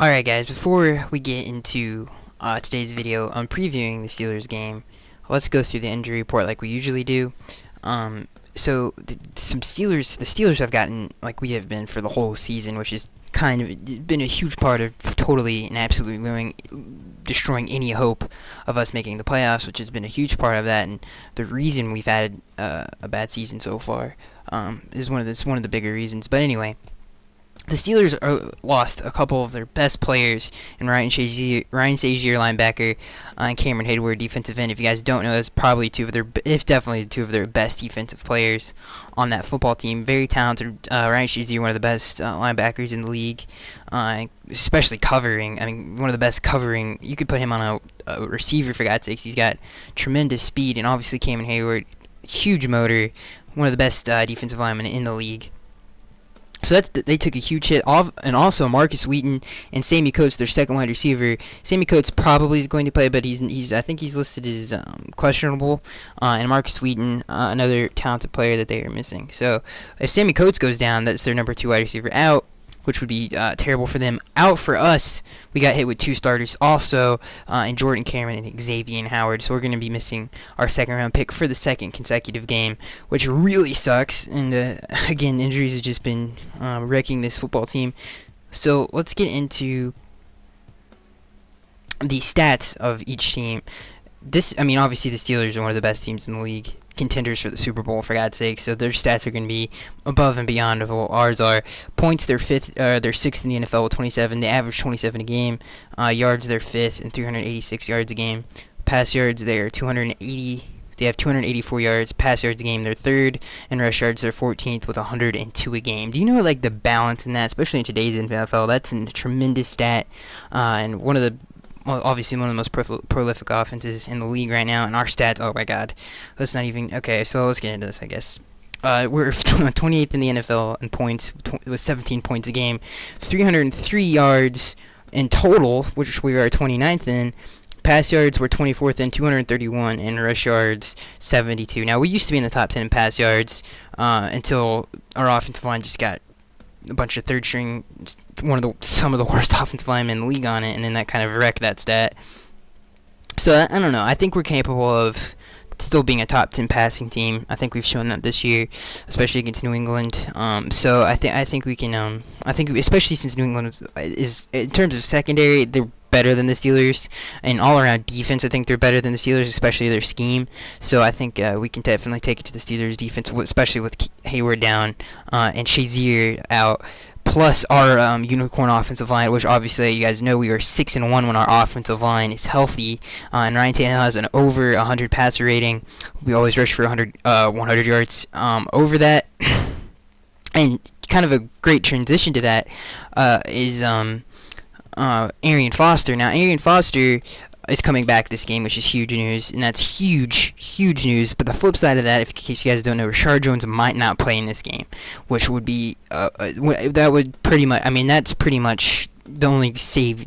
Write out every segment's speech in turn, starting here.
Alright guys, before we get into today's video on previewing the Steelers game, let's go through the injury report like we usually do. The Steelers have gotten, like we have been for the whole season, which is kind of been a huge part of totally and absolutely destroying any hope of us making the playoffs, which has been a huge part of that, and the reason we've had a bad season so far is one of the bigger reasons. But anyway, the Steelers lost a couple of their best players in Ryan Shazier, linebacker, and Cameron Hayward, defensive end. If you guys don't know, that's probably definitely two of their best defensive players on that football team. Very talented. Ryan Shazier, one of the best linebackers in the league, especially covering. I mean, one of the best covering. You could put him on a receiver, for God's sakes. He's got tremendous speed, and obviously Cameron Hayward, huge motor, one of the best defensive linemen in the league. So they took a huge hit. And also Marcus Wheaton and Sammy Coates, their second wide receiver. Sammy Coates probably is going to play, but I think he's listed as questionable. And Marcus Wheaton, another talented player that they are missing. So if Sammy Coates goes down, that's their number 2 wide receiver out, which would be terrible for them. Out for us, we got hit with 2 starters also, in Jordan Cameron and Xavier Howard. So we're going to be missing our second-round pick for the second consecutive game, which really sucks. And again, injuries have just been wrecking this football team. So let's get into the stats of each team. Obviously the Steelers are one of the best teams in the league, contenders for the Super Bowl, for God's sake. So their stats are going to be above and beyond of what ours are. Points, they're 6th in the NFL with 27. They average 27 a game. Yards, they're 5th and 386 yards a game. Pass yards, they are 280. They have 284 yards. Pass yards a game, they're 3rd, and rush yards, they're 14th with 102 a game. Do you know the balance in that, especially in today's NFL? That's a tremendous stat, and obviously one of the most prolific offenses in the league right now. And our stats, oh my god, let's not even, okay, so let's get into this, I guess. We're 28th in the NFL in points, with 17 points a game, 303 yards in total, which we are 29th in. Pass yards, we're 24th in, 231, and rush yards, 72. Now, we used to be in the top 10 in pass yards until our offensive line just got a bunch of third string, some of the worst offensive linemen in the league on it, and then that kind of wrecked that stat. So I don't know. I think we're capable of still being a top 10 passing team. I think we've shown that this year, especially against New England. So I think we can. Especially since New England is in terms of secondary, they're better than the Steelers, and all around defense, I think they're better than the Steelers, especially their scheme. So I think we can definitely take it to the Steelers defense, especially with Hayward down and Shazier out. Plus our unicorn offensive line, which obviously you guys know we are 6-1 when our offensive line is healthy. And Ryan Tannehill has an over 100 passer rating. We always rush for 100 yards over that. And kind of a great transition to that is Arian Foster. Now Arian Foster is coming back this game, which is huge news, and that's huge news. But the flip side of that, in case you guys don't know, Rashard Jones might not play in this game, which would be that's pretty much the only save.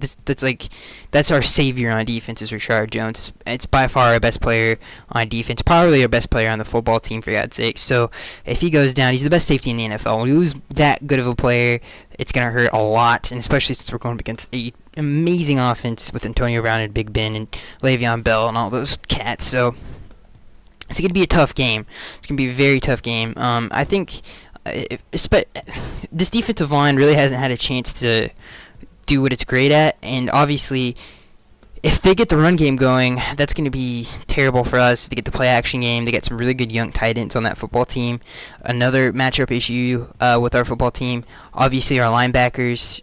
That's our savior on defense is Rashard Jones. It's by far our best player on defense, probably our best player on the football team, for God's sake. So if he goes down, he's the best safety in the NFL. When we lose that good of a player, it's gonna hurt a lot, and especially since we're going up against an amazing offense with Antonio Brown and Big Ben and Le'Veon Bell and all those cats. So it's gonna be a tough game. It's gonna be a very tough game. I think this defensive line really hasn't had a chance to do what it's great at, and obviously if they get the run game going, that's going to be terrible for us. To get the play action game, they get some really good young tight ends on that football team. Another matchup issue with our football team, obviously our linebackers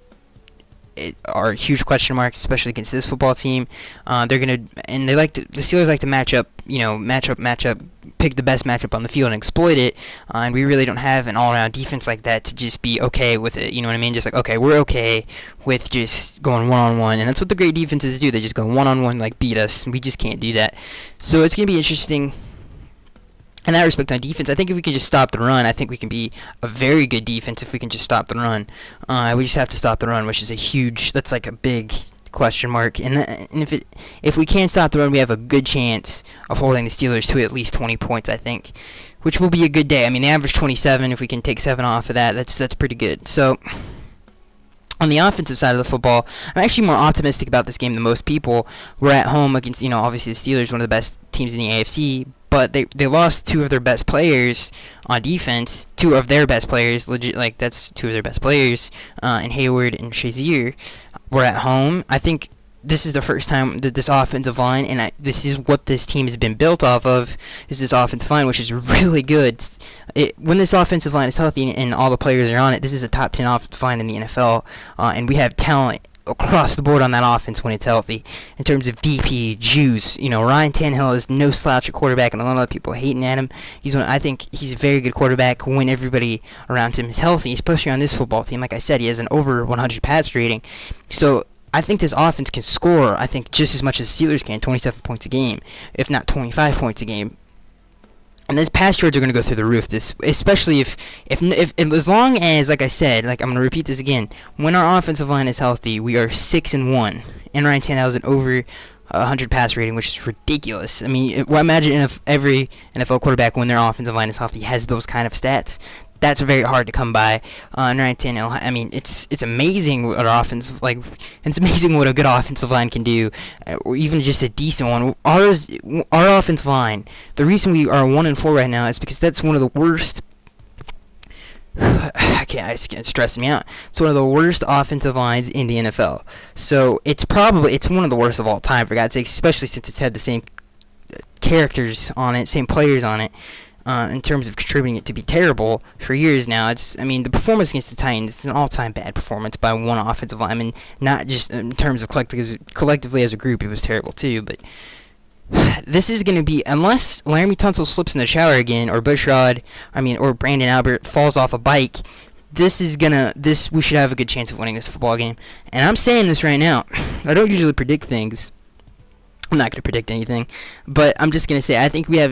are huge question marks, especially against this football team. The Steelers like to match up, pick the best matchup on the field and exploit it. And we really don't have an all-around defense like that to just be okay with it. You know what I mean? Just okay, we're okay with just going one-on-one, and that's what the great defenses do. They just go one-on-one, beat us. And we just can't do that. So it's gonna be interesting in that respect on defense. I think if we can just stop the run, I think we can be a very good defense if we can just stop the run. We just have to stop the run, which is that's a big question mark. And if we can't stop the run, we have a good chance of holding the Steelers to at least 20 points, I think, which will be a good day. I mean, they average 27. If we can take 7 off of that, that's pretty good. So On the offensive side of the football, I'm actually more optimistic about this game than most people. We're at home against, obviously the Steelers, one of the best teams in the AFC, but they lost two of their best players on defense. Two of their best players, legit, like that's two of their best players, in Hayward and Shazier. We're at home. I think this is the first time that this offensive line, and this is what this team has been built off of, is this offensive line, which is really good. When this offensive line is healthy and all the players are on it, this is a top 10 offensive line in the NFL, and we have talent across the board on that offense when it's healthy. In terms of DP, juice, Ryan Tannehill is no slouch at quarterback, and a lot of people hating at him. I think he's a very good quarterback when everybody around him is healthy, especially on this football team. Like I said, he has an over 100 pass rating. So I think this offense can score, I think, just as much as the Steelers can, 27 points a game, if not 25 points a game. And these pass yards are going to go through the roof. This, especially if as long as, like I said, like I'm going to repeat this again, when our offensive line is healthy, we are 6-1. And Ryan Tannehill has an over 100 pass rating, which is ridiculous. I mean, imagine if every NFL quarterback, when their offensive line is healthy, has those kind of stats. That's very hard to come by. And Ryan Tannehill, I mean, it's amazing what our offense, it's amazing what a good offensive line can do, or even just a decent one. Our offensive line, the reason we are 1-4 right now is because that's one of the worst. It's stressing me out. It's one of the worst offensive lines in the NFL. So it's one of the worst of all time, for God's sake, especially since it's had the same characters on it, same players on it. In terms of contributing it to be terrible for years now. The performance against the Titans is an all-time bad performance by one offensive lineman, not just in terms of collectively as a group. It was terrible too, but this is going to be, unless Laramie Tunsil slips in the shower again, or or Brandon Albert falls off a bike, we should have a good chance of winning this football game. And I'm saying this right now. I don't usually predict things. I'm not going to predict anything, but I'm just going to say I think we have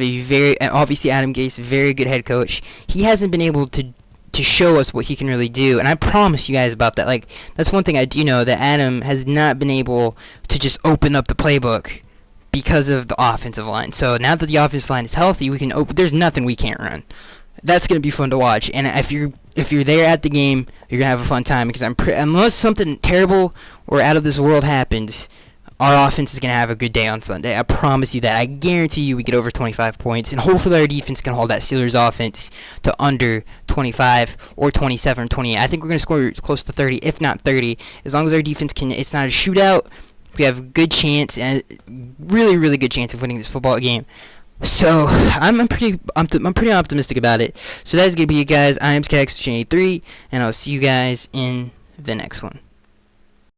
obviously Adam Gase, very good head coach. He hasn't been able to show us what he can really do, and I promise you guys about that. That's one thing I do know, that Adam has not been able to just open up the playbook because of the offensive line. So now that the offensive line is healthy, we can there's nothing we can't run. That's going to be fun to watch, and if you're there at the game, you're going to have a fun time, because unless something terrible or out of this world happens, our offense is going to have a good day on Sunday. I promise you that. I guarantee you we get over 25 points. And hopefully our defense can hold that Steelers offense to under 25 or 27, 28. I think we're going to score close to 30, if not 30. As long as our defense it's not a shootout, we have a good chance, and really, really good chance of winning this football game. So I'm pretty optimistic about it. So that's going to be it, guys. I am Skaggs83, and I'll see you guys in the next one.